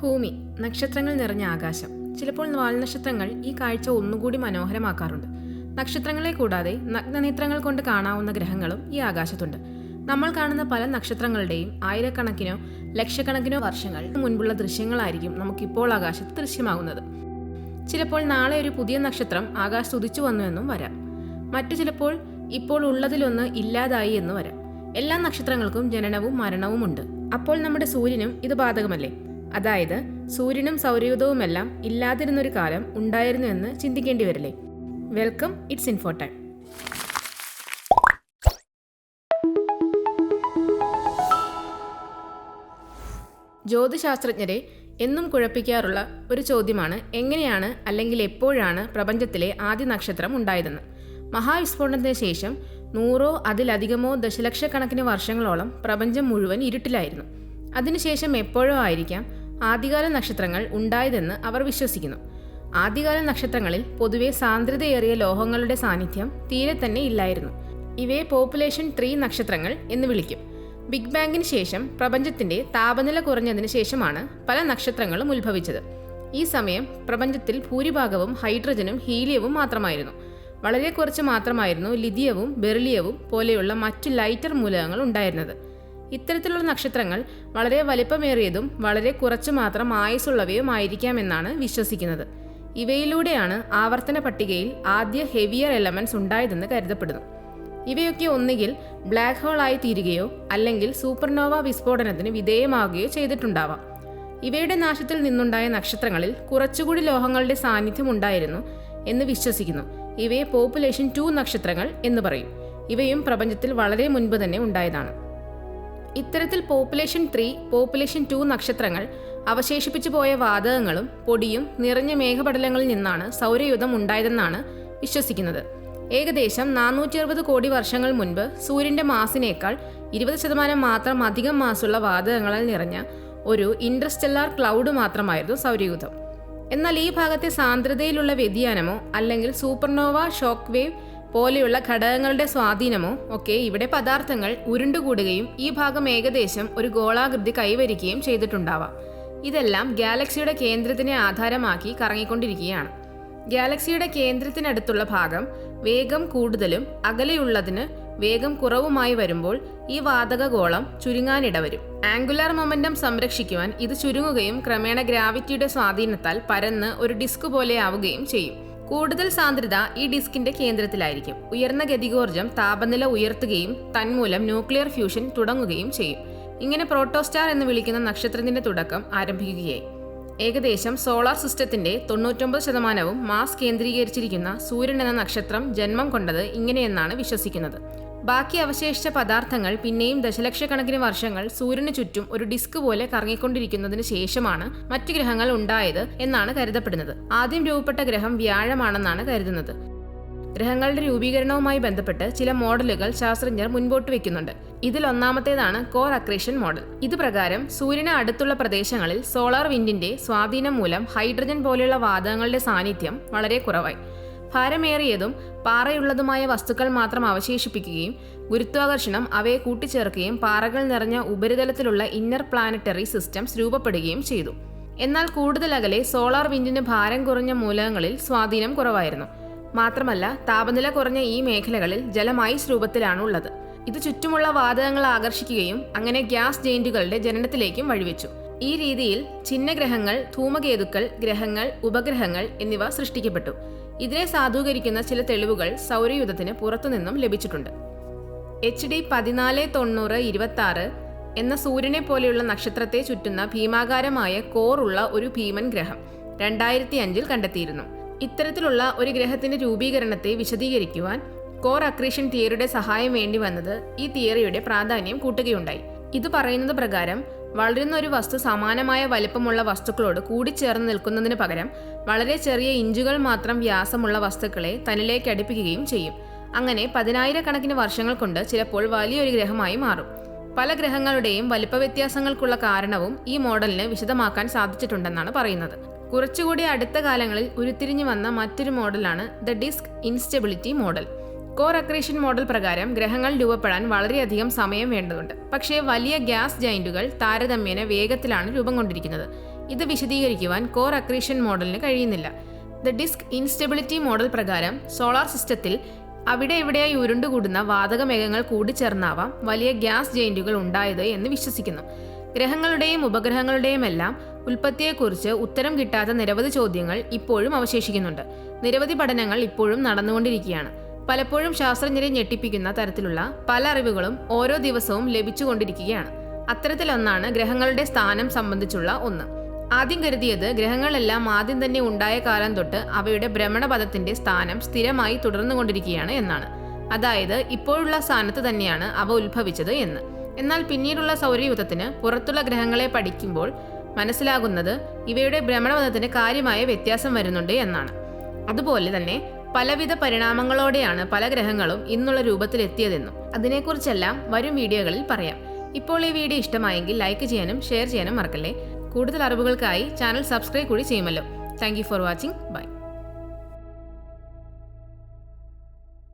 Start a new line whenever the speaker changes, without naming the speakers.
ഭൂമി, നക്ഷത്രങ്ങൾ നിറഞ്ഞ ആകാശം. ചിലപ്പോൾ വാൽനക്ഷത്രങ്ങൾ ഈ കാഴ്ച ഒന്നുകൂടി മനോഹരമാക്കാറുണ്ട്. നക്ഷത്രങ്ങളെ കൂടാതെ നഗ്നനേത്രങ്ങൾ കൊണ്ട് കാണാവുന്ന ഗ്രഹങ്ങളും ഈ ആകാശത്തുണ്ട്. നമ്മൾ കാണുന്ന പല നക്ഷത്രങ്ങളുടെയും ആയിരക്കണക്കിനോ ലക്ഷക്കണക്കിനോ വർഷങ്ങൾ മുൻപുള്ള ദൃശ്യങ്ങളായിരിക്കും നമുക്കിപ്പോൾ ആകാശത്ത് ദൃശ്യമാകുന്നത്. ചിലപ്പോൾ നാളെ ഒരു പുതിയ നക്ഷത്രം ആകാശത്ത് ഉദിച്ചു വന്നുവെന്നും വരാം. മറ്റു ചിലപ്പോൾ ഇപ്പോൾ ഉള്ളതിലൊന്ന് ഇല്ലാതായി എന്ന് വരാം. എല്ലാ നക്ഷത്രങ്ങൾക്കും ജനനവും മരണവും ഉണ്ട്. അപ്പോൾ നമ്മുടെ സൂര്യനും ഇത് ബാധകമല്ലേ? അതായത് സൂര്യനും സൗരയൂഥവുമെല്ലാം ഇല്ലാതിരുന്നൊരു കാലം ഉണ്ടായിരുന്നു എന്ന് ചിന്തിക്കേണ്ടി വരില്ലേ? Welcome, it's info time. ജ്യോതിശാസ്ത്രജ്ഞരെ എന്നും കുഴപ്പിക്കാറുള്ള ഒരു ചോദ്യമാണ് എങ്ങനെയാണ് അല്ലെങ്കിൽ എപ്പോഴാണ് പ്രപഞ്ചത്തിലെ ആദ്യ നക്ഷത്രം ഉണ്ടായതെന്ന്. മഹാവിസ്ഫോടനത്തിന് ശേഷം 100 അതിലധികമോ ദശലക്ഷക്കണക്കിന് വർഷങ്ങളോളം പ്രപഞ്ചം മുഴുവൻ ഇരുട്ടിലായിരുന്നു. അതിനുശേഷം എപ്പോഴോ ആയിരിക്കാം ആദ്യകാല നക്ഷത്രങ്ങൾ ഉണ്ടായതെന്ന് അവർ വിശ്വസിക്കുന്നു. ആദ്യകാല നക്ഷത്രങ്ങളിൽ പൊതുവെ സാന്ദ്രതയേറിയ ലോഹങ്ങളുടെ സാന്നിധ്യം തീരെ തന്നെ ഇല്ലായിരുന്നു. ഇവയെ പോപ്പുലേഷൻ 3 നക്ഷത്രങ്ങൾ എന്ന് വിളിക്കും. ബിഗ് ബാങ്കിന് ശേഷം പ്രപഞ്ചത്തിന്റെ താപനില കുറഞ്ഞതിന് ശേഷമാണ് പല നക്ഷത്രങ്ങളും ഉത്ഭവിച്ചത്. ഈ സമയം പ്രപഞ്ചത്തിൽ ഭൂരിഭാഗവും ഹൈഡ്രജനും ഹീലിയവും മാത്രമായിരുന്നു. വളരെ കുറച്ച് മാത്രമായിരുന്നു ലിഥിയവും ബെറിലിയവും പോലെയുള്ള മറ്റു ലൈറ്റർ മൂലകങ്ങൾ ഉണ്ടായിരുന്നത്. ഇത്തരത്തിലുള്ള നക്ഷത്രങ്ങൾ വളരെ വലിപ്പമേറിയതും വളരെ കുറച്ചു മാത്രം ആയുസ്സുള്ളവയുമായിരിക്കാമെന്നാണ് വിശ്വസിക്കുന്നത്. ഇവയിലൂടെയാണ് ആവർത്തന പട്ടികയിൽ ആദ്യ ഹെവിയർ എലമെന്റ്സ് ഉണ്ടായതെന്ന് കരുതപ്പെടുന്നു. ഇവയൊക്കെ ഒന്നുകിൽ ബ്ലാക്ക് ഹോൾ ആയി തീരുകയോ അല്ലെങ്കിൽ സൂപ്പർനോവ വിസ്ഫോടനത്തിന് വിധേയമാവുകയോ ചെയ്തിട്ടുണ്ടാവാം. ഇവയുടെ നാശത്തിൽ നിന്നുണ്ടായ നക്ഷത്രങ്ങളിൽ കുറച്ചുകൂടി ലോഹങ്ങളുടെ സാന്നിധ്യം ഉണ്ടായിരുന്നു എന്ന് വിശ്വസിക്കുന്നു. ഇവയെ പോപ്പുലേഷൻ 2 നക്ഷത്രങ്ങൾ എന്ന് പറയും. ഇവയും പ്രപഞ്ചത്തിൽ വളരെ മുൻപ് തന്നെ ഉണ്ടായതാണ്. ഇത്തരത്തിൽ പോപ്പുലേഷൻ 3, പോപ്പുലേഷൻ 2 നക്ഷത്രങ്ങൾ അവശേഷിപ്പിച്ചു പോയ വാതകങ്ങളും പൊടിയും നിറഞ്ഞ മേഘപടലങ്ങളിൽ നിന്നാണ് സൗരയൂഥം ഉണ്ടായതെന്നാണ് വിശ്വസിക്കുന്നത്. ഏകദേശം 460 കോടി വർഷങ്ങൾ മുൻപ് സൂര്യന്റെ മാസിനേക്കാൾ 20% മാത്രം അധികം മാസുള്ള വാതകങ്ങളാൽ നിറഞ്ഞ ഒരു ഇന്റർസ്റ്റെല്ലാർ ക്ലൗഡ് മാത്രമായിരുന്നു സൗരയൂഥം. എന്നാൽ ഈ ഭാഗത്തെ സാന്ദ്രതയിലുള്ള വ്യതിയാനമോ അല്ലെങ്കിൽ സൂപ്പർനോവ ഷോക്ക് വേവ് പോലെയുള്ള ഘടകങ്ങളുടെ സ്വാധീനമോ ഒക്കെ ഇവിടെ പദാർത്ഥങ്ങൾ ഉരുണ്ടുകൂടുകയും ഈ ഭാഗം ഏകദേശം ഒരു ഗോളാകൃതി കൈവരിക്കുകയും ചെയ്തിട്ടുണ്ടാവാം. ഇതെല്ലാം ഗാലക്സിയുടെ കേന്ദ്രത്തിനെ ആധാരമാക്കി കറങ്ങിക്കൊണ്ടിരിക്കുകയാണ്. ഗാലക്സിയുടെ കേന്ദ്രത്തിനടുത്തുള്ള ഭാഗം വേഗം കൂടുതലും അകലെയുള്ളതിന് വേഗം കുറവുമായി വരുമ്പോൾ ഈ വാതകഗോളം ചുരുങ്ങാനിടവരും. ആംഗുലാർ മൊമെന്റം സംരക്ഷിക്കുവാൻ ഇത് ചുരുങ്ങുകയും ക്രമേണ ഗ്രാവിറ്റിയുടെ സ്വാധീനത്താൽ പരന്ന് ഒരു ഡിസ്ക് പോലെ ആവുകയും ചെയ്യും. കൂടുതൽ സാന്ദ്രത ഈ ഡിസ്കിന്റെ കേന്ദ്രത്തിലായിരിക്കും. ഉയർന്ന ഗതികോർജം താപനില ഉയർത്തുകയും തന്മൂലം ന്യൂക്ലിയർ ഫ്യൂഷൻ തുടങ്ങുകയും ചെയ്യും. ഇങ്ങനെ പ്രോട്ടോസ്റ്റാർ എന്ന് വിളിക്കുന്ന നക്ഷത്രത്തിന്റെ തുടക്കം ആരംഭിക്കുകയായി. ഏകദേശം സോളാർ സിസ്റ്റത്തിന്റെ 99% മാസ് കേന്ദ്രീകരിച്ചിരിക്കുന്ന സൂര്യൻ എന്ന നക്ഷത്രം ജന്മം കൊണ്ടത് ഇങ്ങനെയെന്നാണ് വിശ്വസിക്കുന്നത്. ബാക്കി അവശേഷിച്ച പദാർത്ഥങ്ങൾ പിന്നെയും ദശലക്ഷക്കണക്കിന് വർഷങ്ങൾ സൂര്യന് ചുറ്റും ഒരു ഡിസ്ക് പോലെ കറങ്ങിക്കൊണ്ടിരിക്കുന്നതിന് ശേഷമാണ് മറ്റു ഗ്രഹങ്ങൾ ഉണ്ടായത് എന്നാണ് കരുതപ്പെടുന്നത്. ആദ്യം രൂപപ്പെട്ട ഗ്രഹം വ്യാഴമാണെന്നാണ് കരുതുന്നത്. ഗ്രഹങ്ങളുടെ രൂപീകരണവുമായി ബന്ധപ്പെട്ട് ചില മോഡലുകൾ ശാസ്ത്രജ്ഞർ മുൻപോട്ട് വെക്കുന്നുണ്ട്. ഇതിൽ ഒന്നാമത്തേതാണ് കോർ അക്രീഷൻ മോഡൽ. ഇത് പ്രകാരം സൂര്യന് അടുത്തുള്ള പ്രദേശങ്ങളിൽ സോളാർ വിൻഡിന്റെ സ്വാധീനം മൂലം ഹൈഡ്രജൻ പോലെയുള്ള വാതകങ്ങളുടെ സാന്നിധ്യം വളരെ കുറവായി. ഭാരമേറിയതും പാറയുള്ളതുമായ വസ്തുക്കൾ മാത്രം അവശേഷിപ്പിക്കുകയും ഗുരുത്വാകർഷണം അവയെ കൂട്ടിച്ചേർക്കുകയും പാറകൾ നിറഞ്ഞ ഉപരിതലത്തിലുള്ള ഇന്നർ പ്ലാനറ്ററി സിസ്റ്റംസ് രൂപപ്പെടുകയും ചെയ്തു. എന്നാൽ കൂടുതൽ അകലെ സോളാർ വിൻഡിന് ഭാരം കുറഞ്ഞ മൂലകങ്ങളിൽ സ്വാധീനം കുറവായിരുന്നു. മാത്രമല്ല താപനില കുറഞ്ഞ ഈ മേഖലകളിൽ ജലം ഐസ് രൂപത്തിലാണ് ഉള്ളത്. ഇത് ചുറ്റുമുള്ള വാതകങ്ങൾ ആകർഷിക്കുകയും അങ്ങനെ ഗ്യാസ് ജെയിന്റുകളുടെ ജനനത്തിലേക്കും വഴിവെച്ചു. ഈ രീതിയിൽ ഛിന്നഗ്രഹങ്ങൾ, ധൂമകേതുക്കൾ, ഗ്രഹങ്ങൾ, ഉപഗ്രഹങ്ങൾ എന്നിവ സൃഷ്ടിക്കപ്പെട്ടു. ഇതിനെ സാധൂകരിക്കുന്ന ചില തെളിവുകൾ സൗരയൂഥത്തിന് പുറത്തുനിന്നും ലഭിച്ചിട്ടുണ്ട്. HD 149026 എന്ന സൂര്യനെ പോലെയുള്ള നക്ഷത്രത്തെ ചുറ്റുന്ന ഭീമാകാരമായ കോർ ഉള്ള ഒരു ഭീമൻ ഗ്രഹം 2005 കണ്ടെത്തിയിരുന്നു. ഇത്തരത്തിലുള്ള ഒരു ഗ്രഹത്തിന്റെ രൂപീകരണത്തെ വിശദീകരിക്കുവാൻ കോർ അക്രീഷൻ തിയറിയുടെ സഹായം വേണ്ടി വന്നത് ഈ തിയറിയുടെ പ്രാധാന്യം കൂട്ടുകയുണ്ടായി. ഇത് പറയുന്നത് പ്രകാരം വളരുന്ന ഒരു വസ്തു സമാനമായ വലിപ്പമുള്ള വസ്തുക്കളോട് കൂടിച്ചേർന്ന് നിൽക്കുന്നതിന് പകരം വളരെ ചെറിയ ഇഞ്ചുകൾ മാത്രം വ്യാസമുള്ള വസ്തുക്കളെ തന്നിലേക്ക് അടുപ്പിക്കുകയും ചെയ്യും. അങ്ങനെ 10,000 കണക്കിന് വർഷങ്ങൾ കൊണ്ട് ചിലപ്പോൾ വലിയൊരു ഗ്രഹമായി മാറും. പല ഗ്രഹങ്ങളുടെയും വലിപ്പ വ്യത്യാസങ്ങൾക്കുള്ള കാരണവും ഈ മോഡലിന് വിശദമാക്കാൻ സാധിച്ചിട്ടുണ്ടെന്നാണ് പറയുന്നത്. കുറച്ചുകൂടി അടുത്ത കാലങ്ങളിൽ ഉരുത്തിരിഞ്ഞു വന്ന മറ്റൊരു മോഡലാണ് the disk instability model. Core accretion model പ്രകാരം ഗ്രഹങ്ങൾ രൂപപ്പെടാൻ വളരെയധികം സമയം വേണ്ടതുണ്ട്. പക്ഷേ വലിയ ഗ്യാസ് ജൈന്റുകൾ താരതമ്യേന വേഗത്തിലാണ് രൂപം കൊണ്ടിരിക്കുന്നത്. ഇത് വിശദീകരിക്കുവാൻ കോർ അക്രീഷൻ മോഡലിന് കഴിയുന്നില്ല. ദ ഡിസ്ക് ഇൻസ്റ്റെബിലിറ്റി മോഡൽ പ്രകാരം സോളാർ സിസ്റ്റത്തിൽ അവിടെ ഇവിടെയായി ഉരുണ്ടുകൂടുന്ന വാതകമേഘങ്ങൾ കൂടിച്ചേർന്നാവാം വലിയ ഗ്യാസ് ജെയിന്റുകൾ ഉണ്ടായത് എന്ന് വിശ്വസിക്കുന്നു. ഗ്രഹങ്ങളുടെയും ഉപഗ്രഹങ്ങളുടെയും എല്ലാം ഉൽപ്പത്തിയെക്കുറിച്ച് ഉത്തരം കിട്ടാത്ത നിരവധി ചോദ്യങ്ങൾ ഇപ്പോഴും അവശേഷിക്കുന്നുണ്ട്. നിരവധി പഠനങ്ങൾ ഇപ്പോഴും നടന്നുകൊണ്ടിരിക്കുകയാണ്. പലപ്പോഴും ശാസ്ത്രജ്ഞരെ ഞെട്ടിപ്പിക്കുന്ന തരത്തിലുള്ള പല അറിവുകളും ഓരോ ദിവസവും ലഭിച്ചുകൊണ്ടിരിക്കുകയാണ്. അത്തരത്തിലൊന്നാണ് ഗ്രഹങ്ങളുടെ സ്ഥാനം സംബന്ധിച്ചുള്ള ഒന്ന്. ആദ്യം കരുതിയത് ഗ്രഹങ്ങളെല്ലാം ആദ്യം തന്നെ ഉണ്ടായ കാലം തൊട്ട് അവയുടെ ഭ്രമണപഥത്തിന്റെ സ്ഥാനം സ്ഥിരമായി തുടർന്നുകൊണ്ടിരിക്കുകയാണ് എന്നാണ്. അതായത് ഇപ്പോഴുള്ള സ്ഥാനത്ത് തന്നെയാണ് അവ ഉത്ഭവിച്ചത് എന്ന്. എന്നാൽ പിന്നീടുള്ള സൗരയൂഥത്തിന് പുറത്തുള്ള ഗ്രഹങ്ങളെ പഠിക്കുമ്പോൾ മനസ്സിലാകുന്നത് ഇവയുടെ ഭ്രമണപഥത്തിന് കാര്യമായ വ്യത്യാസം വരുന്നുണ്ട് എന്നാണ്. അതുപോലെ തന്നെ പലവിധ പരിണാമങ്ങളോടെയാണ് പല ഗ്രഹങ്ങളും ഇന്നുള്ള രൂപത്തിലെത്തിയതെന്നും അതിനെക്കുറിച്ചെല്ലാം വരും വീഡിയോകളിൽ പറയാം. ഇപ്പോൾ ഈ വീഡിയോ ഇഷ്ടമായെങ്കിൽ ലൈക്ക് ചെയ്യാനും ഷെയർ ചെയ്യാനും മറക്കല്ലേ. കൂടുതൽ അറിവുകൾക്കായി ചാനൽ സബ്സ്ക്രൈബ് കൂടി ചെയ്യുമല്ലോ. Thank you for watching. By.